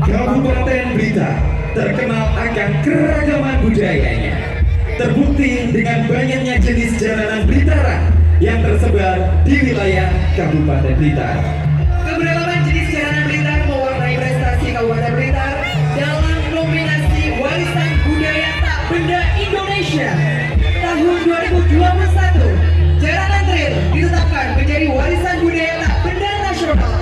Kabupaten Blitar terkenal akan keragaman budayanya. Terbukti dengan banyaknya jenis jaranan Blitaran yang tersebar di wilayah Kabupaten Blitar. Keberagaman jenis jaranan Blitar mewarnai prestasi Kabupaten Blitar dalam nominasi Warisan Budaya Tak Benda Indonesia tahun 2021. Jaranan Trail ditetapkan menjadi Warisan Budaya Tak Benda Nasional,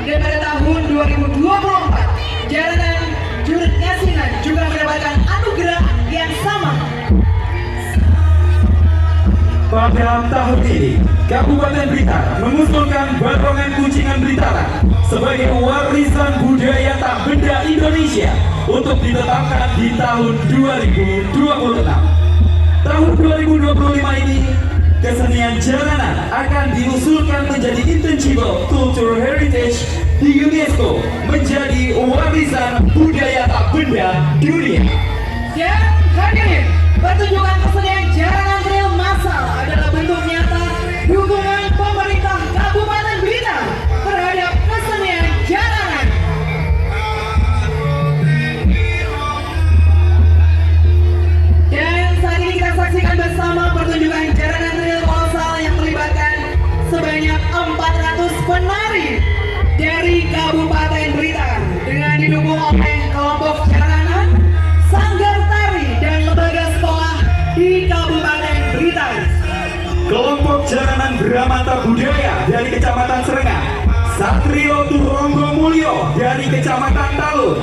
dan pada tahun 2024 Jaranan Jurut Ngasinan juga mendapatkan anugerah yang sama. Pada tahun ini, Kabupaten Blitar mengusulkan Barongan Kucingan Blitaran sebagai Warisan Budaya Tak Benda Indonesia untuk ditetapkan di tahun 2026. Tahun 2025 ini, kesenian jaranan akan diusulkan menjadi Intangible Cultural Heritage di UNESCO menjadi Warisan Budaya Tak Benda Dunia. Dan hadirin, pertunjukan kesenian jaranan trail massal adalah bentuk nyata dukungan pemerintah Kabupaten Blitar terhadap kesenian jaranan. Dan saat ini kita saksikan bersama pertunjukan jaranan trail kolosal yang melibatkan sebanyak 400 penari dari Kabupaten Blitar dengan didukung oleh kelompok jaranan, sanggar tari, dan lembaga sekolah di Kabupaten Blitar. Kelompok jaranan Bramata Budaya dari Kecamatan Serengah, Satrio Turonggo Mulyo dari Kecamatan Talun,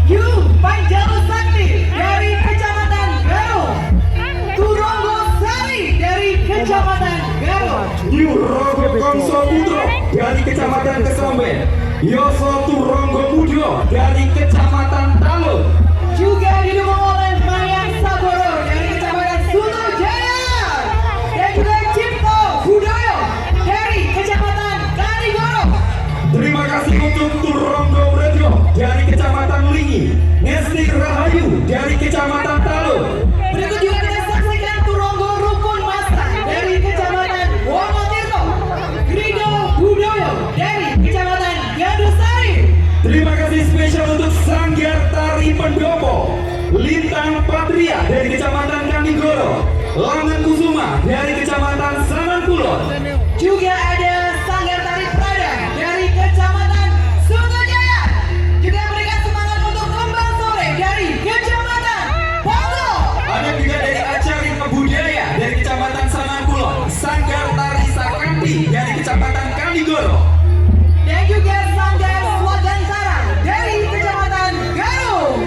Yu Panjalu Sakti dari Kecamatan Garo, Turonggo Sari dari Kecamatan Garo, Yu Rogo Kongso Putro dari Kecamatan Kesomben, Yoso Turonggo Mudio dari Kecamatan Talun, juga didukung oleh Mayang Saboro dari Kecamatan Suto Jaya, dan juga Cipto Budoyo dari Kecamatan Kanigoro. Terima kasih untuk Turonggo Rejo dari Kecamatan Lingi, Ngesti Rahayu dari Kecamatan Talun. Berikut juga kita saksikan Turonggo Rukun Masta dari Kecamatan Wonotirto, Grido Budoyo dari Kecamatan Gadusari. Terima kasih spesial untuk Sanggar Tari Pendopo, Lintang Patria dari Kecamatan Kanigoro, Langan Kusuma dari Kecamatan Sanankulon. Juga ada Sanggar Tari Prada dari Kecamatan Sutojaya. Juga berikan semangat untuk Kembang Sore dari Kecamatan Pongo. Ada juga dari Acari Budaya dari Kecamatan Sanankulon, Sanggar Tari Sakanti dari Kecamatan Kanigoro. Dan juga Sanggar Swagantara dari Kecamatan Garut.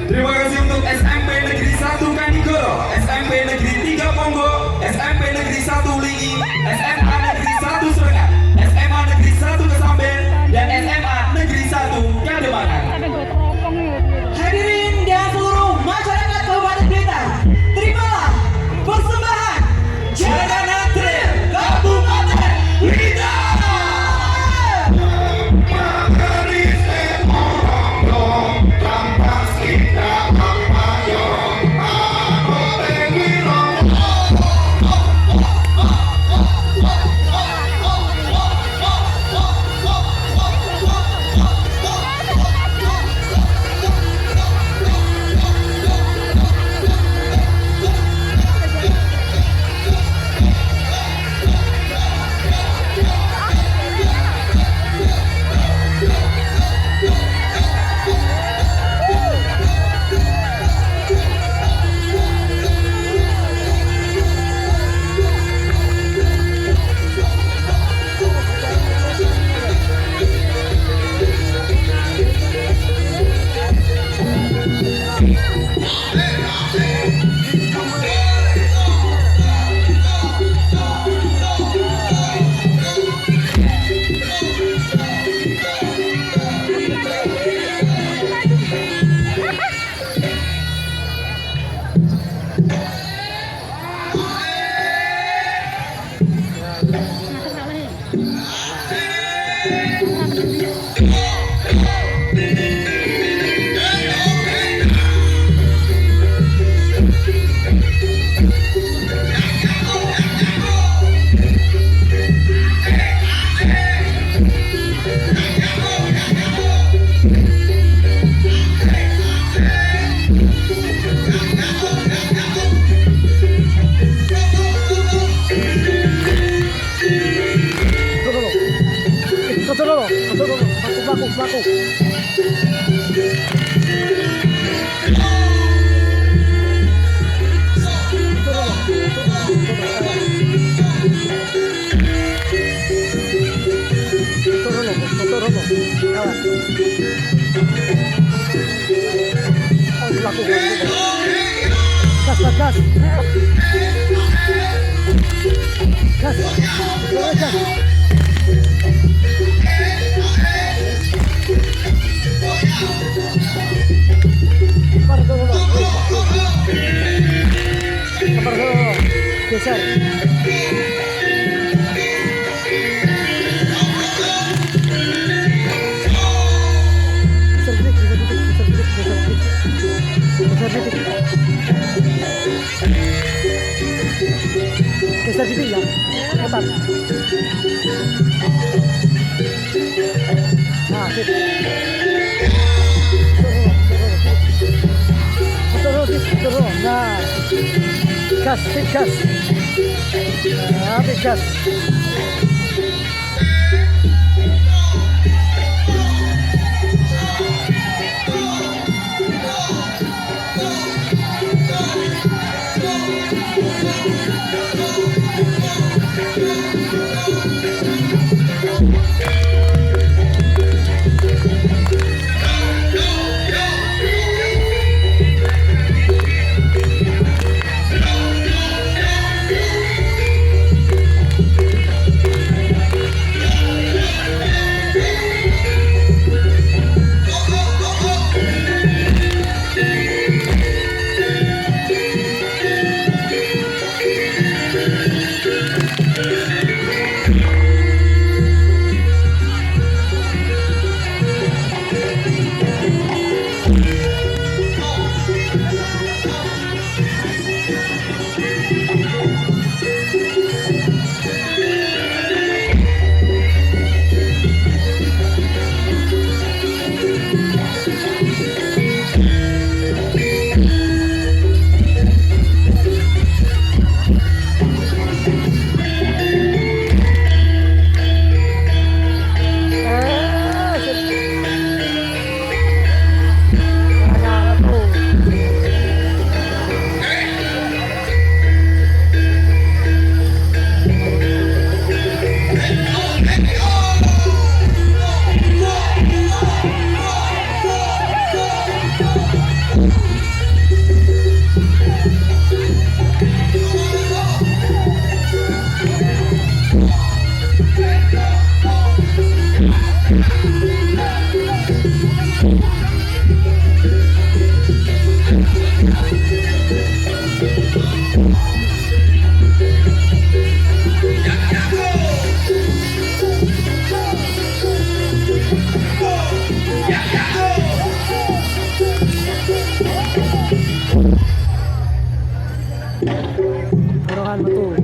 Terima kasih untuk SMP Negeri 1 Kanigoro, SMP Negeri 3 Pongo, SMP Negeri 1 Lingi, SMA Negeri 1 Gas, gas, gas. Gas. Gas. Sabar dulu. Sabar dulu. Geser. Geser dikit ya, ketat. Nah, sip. Turun. Nah, gas, sip gas. Nah, sip gas. Dorongan betul.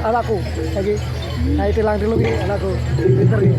Anakku lagi naik tilang dulu nih anakku pinter nih.